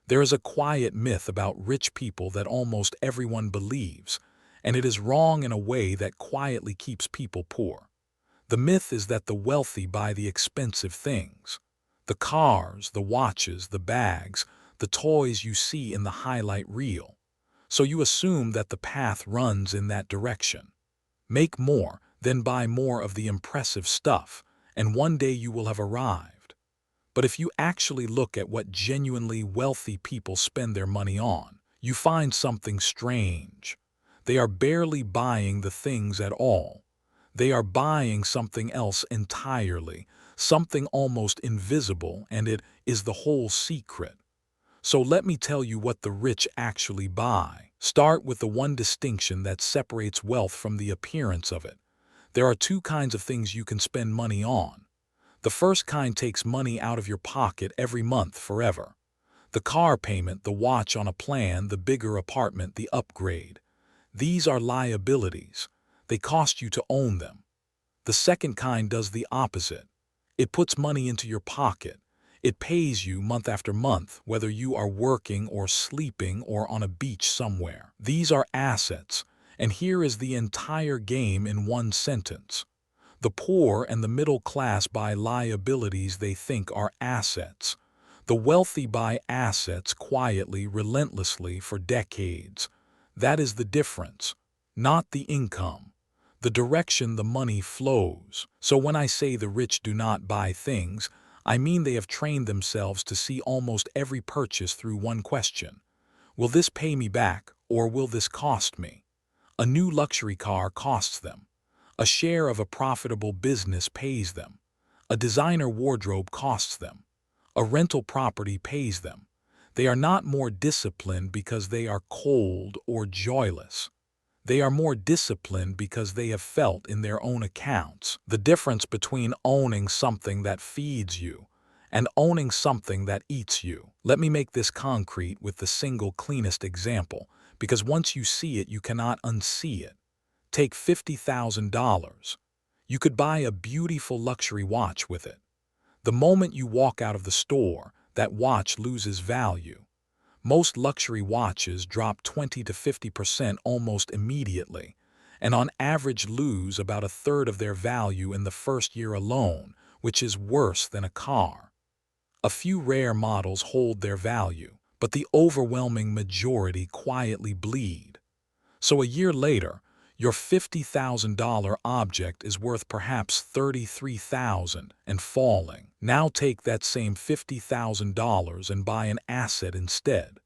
There is a quiet myth about rich people that almost everyone believes, and it is wrong in a way that quietly keeps people poor. The myth is that the wealthy buy the expensive things. The cars, the watches, the bags, the toys you see in the highlight reel. So you assume that the path runs in that direction. Make more, then buy more of the impressive stuff, and one day you will have arrived. But if you actually look at what genuinely wealthy people spend their money on, you find something strange. They are barely buying the things at all. They are buying something else entirely, something almost invisible, and it is the whole secret. So let me tell you what the rich actually buy. Start with the one distinction that separates wealth from the appearance of it. There are two kinds of things you can spend money on. The first kind takes money out of your pocket every month forever. The car payment, the watch on a plan, the bigger apartment, the upgrade. These are liabilities. They cost you to own them. The second kind does the opposite. It puts money into your pocket. It pays you month after month, whether you are working or sleeping or on a beach somewhere. These are assets, and here is the entire game in one sentence. The poor and the middle class buy liabilities they think are assets. The wealthy buy assets quietly, relentlessly for decades. That is the difference, not the income. The direction the money flows. So when I say the rich do not buy things, I mean they have trained themselves to see almost every purchase through one question. Will this pay me back, or will this cost me? A new luxury car costs them. A share of a profitable business pays them. A designer wardrobe costs them. A rental property pays them. They are not more disciplined because they are cold or joyless. They are more disciplined because they have felt in their own accounts the difference between owning something that feeds you and owning something that eats you. Let me make this concrete with the single cleanest example, because once you see it, you cannot unsee it. Take $50,000. You could buy a beautiful luxury watch with it. The moment you walk out of the store, that watch loses value. Most luxury watches drop 20 to 50% almost immediately, and on average lose about a third of their value in the first year alone, which is worse than a car. A few rare models hold their value, but the overwhelming majority quietly bleed. So a year later, your $50,000 object is worth perhaps $33,000 and falling. Now take that same $50,000 and buy an asset instead.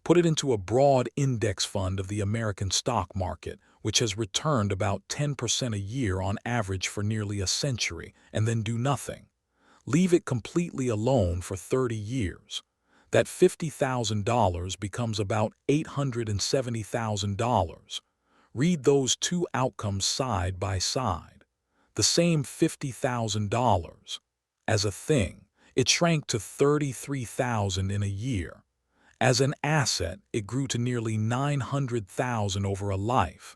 Put it into a broad index fund of the American stock market, which has returned about 10% a year on average for nearly a century, and then do nothing. Leave it completely alone for 30 years. That $50,000 becomes about $870,000. Read those two outcomes side by side. The same $50,000. As a thing, it shrank to $33,000 in a year. As an asset, it grew to nearly $900,000 over a life.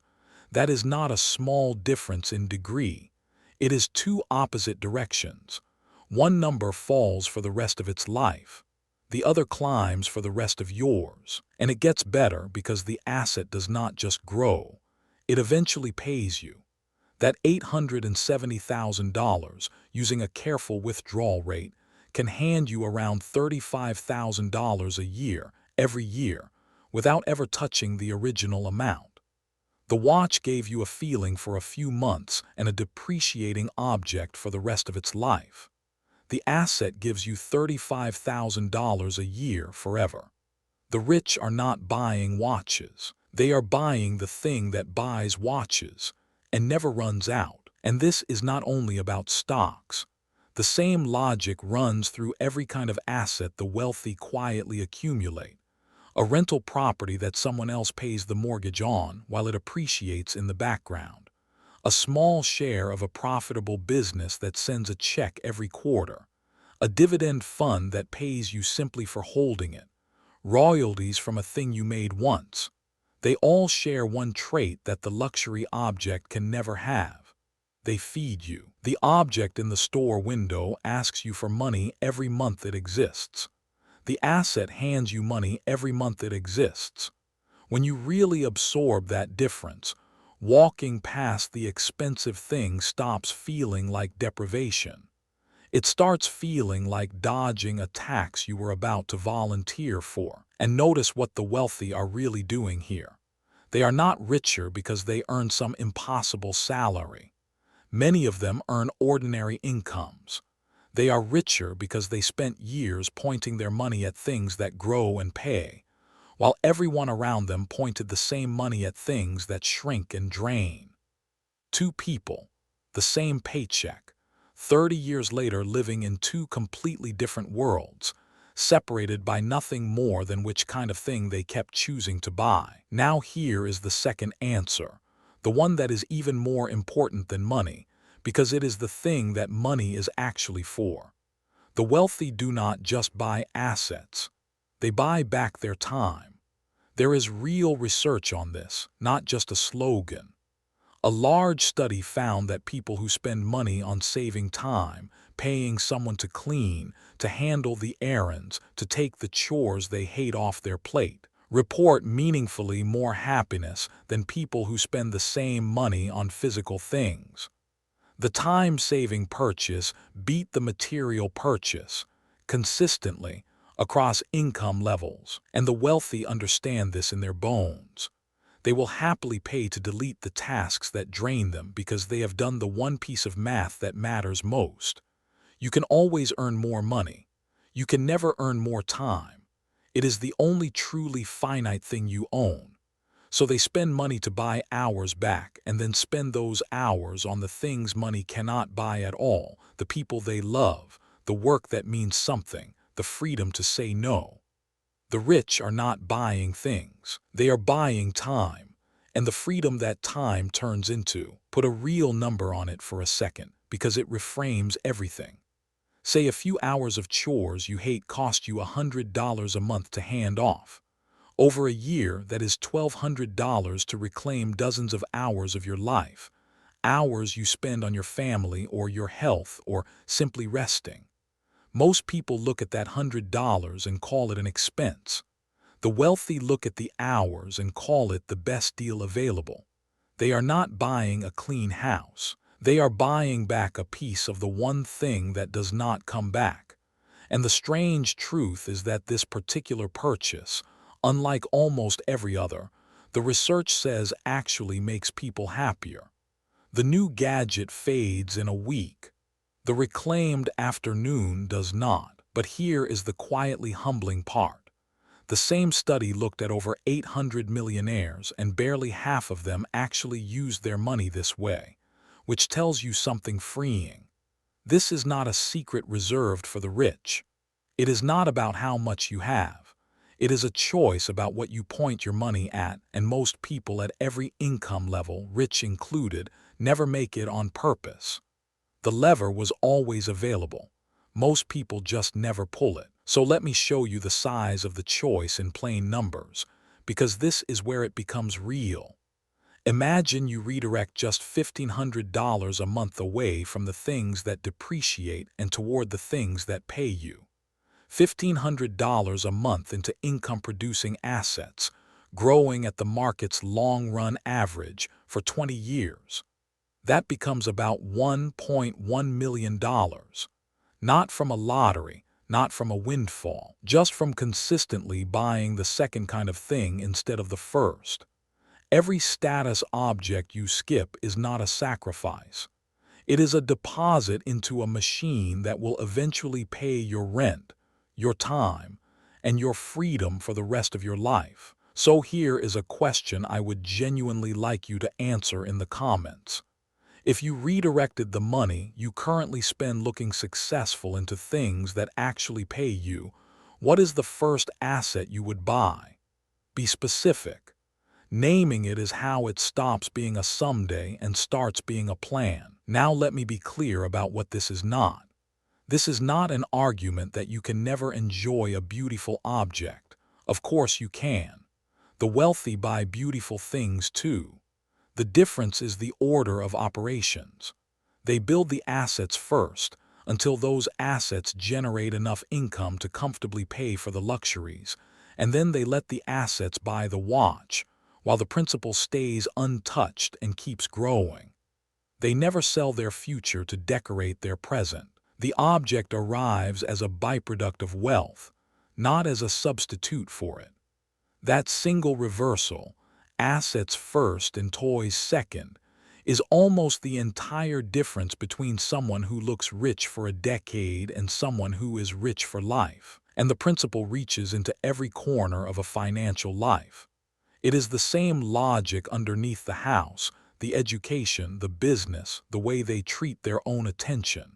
That is not a small difference in degree. It is two opposite directions. One number falls for the rest of its life. The other climbs for the rest of yours. And it gets better because the asset does not just grow. It eventually pays you. That $870,000, using a careful withdrawal rate, can hand you around $35,000 a year, every year, without ever touching the original amount. The watch gave you a feeling for a few months and a depreciating object for the rest of its life. The asset gives you $35,000 a year forever. The rich are not buying watches. They are buying the thing that buys watches and never runs out. And this is not only about stocks. The same logic runs through every kind of asset the wealthy quietly accumulate. A rental property that someone else pays the mortgage on while it appreciates in the background. A small share of a profitable business that sends a check every quarter. A dividend fund that pays you simply for holding it. Royalties from a thing you made once. They all share one trait that the luxury object can never have. They feed you. The object in the store window asks you for money every month it exists. The asset hands you money every month it exists. When you really absorb that difference, walking past the expensive thing stops feeling like deprivation. It starts feeling like dodging a tax you were about to volunteer for. And notice what the wealthy are really doing here. They are not richer because they earn some impossible salary. Many of them earn ordinary incomes. They are richer because they spent years pointing their money at things that grow and pay, while everyone around them pointed the same money at things that shrink and drain. Two people, the same paycheck, 30 years later living in two completely different worlds, separated by nothing more than which kind of thing they kept choosing to buy. Now here is the second answer, the one that is even more important than money, because it is the thing that money is actually for. The wealthy do not just buy assets, they buy back their time. There is real research on this, not just a slogan. A large study found that people who spend money on saving time, paying someone to clean, to handle the errands, to take the chores they hate off their plate, report meaningfully more happiness than people who spend the same money on physical things. The time-saving purchase beat the material purchase consistently across income levels, and the wealthy understand this in their bones. They will happily pay to delete the tasks that drain them because they have done the one piece of math that matters most. You can always earn more money. You can never earn more time. It is the only truly finite thing you own. So they spend money to buy hours back and then spend those hours on the things money cannot buy at all, the people they love, the work that means something, the freedom to say no. The rich are not buying things. They are buying time, and the freedom that time turns into. Put a real number on it for a second, because it reframes everything. Say a few hours of chores you hate cost you $100 a month to hand off. Over a year, that is $1,200 to reclaim dozens of hours of your life, hours you spend on your family or your health or simply resting. Most people look at that $100 and call it an expense. The wealthy look at the hours and call it the best deal available. They are not buying a clean house. They are buying back a piece of the one thing that does not come back. And the strange truth is that this particular purchase, unlike almost every other, the research says actually makes people happier. The new gadget fades in a week. The reclaimed afternoon does not. But here is the quietly humbling part. The same study looked at over 800 millionaires, and barely half of them actually used their money this way, which tells you something freeing. This is not a secret reserved for the rich. It is not about how much you have. It is a choice about what you point your money at, and most people at every income level, rich included, never make it on purpose. The lever was always available. Most people just never pull it. So let me show you the size of the choice in plain numbers, because this is where it becomes real. Imagine you redirect just $1,500 a month away from the things that depreciate and toward the things that pay you. $1,500 a month into income-producing assets, growing at the market's long-run average for 20 years. That becomes about $1.1 million. Not from a lottery, not from a windfall, just from consistently buying the second kind of thing instead of the first. Every status object you skip is not a sacrifice. It is a deposit into a machine that will eventually pay your rent, your time, and your freedom for the rest of your life. So here is a question I would genuinely like you to answer in the comments. If you redirected the money you currently spend looking successful into things that actually pay you, what is the first asset you would buy? Be specific. Naming it is how it stops being a someday and starts being a plan. Now let me be clear about what this is not. This is not an argument that you can never enjoy a beautiful object. Of course you can. The wealthy buy beautiful things too. The difference is the order of operations. They build the assets first, until those assets generate enough income to comfortably pay for the luxuries, and then they let the assets buy the watch, while the principal stays untouched and keeps growing. They never sell their future to decorate their present. The object arrives as a byproduct of wealth, not as a substitute for it. That single reversal, assets first and toys second, is almost the entire difference between someone who looks rich for a decade and someone who is rich for life. And the principle reaches into every corner of a financial life. It is the same logic underneath the house, the education, the business, the way they treat their own attention.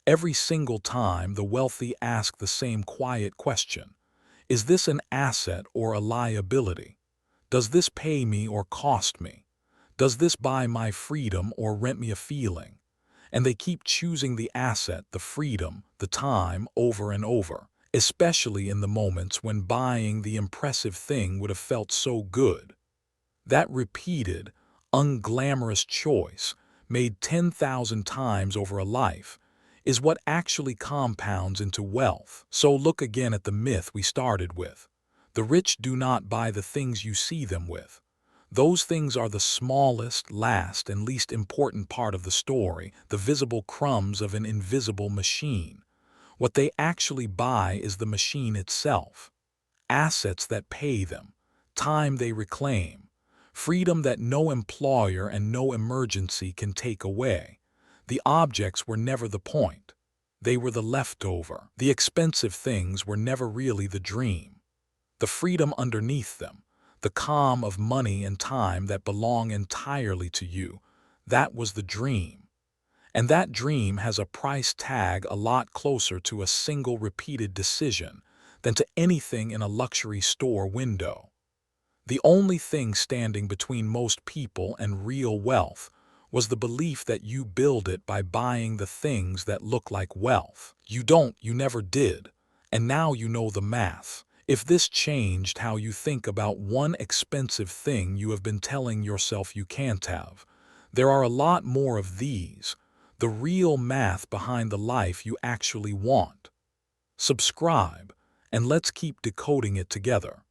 Every single time the wealthy ask the same quiet question: is this an asset or a liability? Does this pay me or cost me? Does this buy my freedom or rent me a feeling? And they keep choosing the asset, the freedom, the time over and over, especially in the moments when buying the impressive thing would have felt so good. That repeated, unglamorous choice, made 10,000 times over a life, is what actually compounds into wealth. So look again at the myth we started with. The rich do not buy the things you see them with. Those things are the smallest, last, and least important part of the story, the visible crumbs of an invisible machine. What they actually buy is the machine itself. Assets that pay them, time they reclaim, freedom that no employer and no emergency can take away. The objects were never the point. They were the leftover. The expensive things were never really the dream. The freedom underneath them, the calm of money and time that belong entirely to you, that was the dream. And that dream has a price tag a lot closer to a single repeated decision than to anything in a luxury store window. The only thing standing between most people and real wealth was the belief that you build it by buying the things that look like wealth. You never did, and now you know the math. If this changed how you think about one expensive thing you have been telling yourself you can't have, there are a lot more of these, the real math behind the life you actually want. Subscribe, and let's keep decoding it together.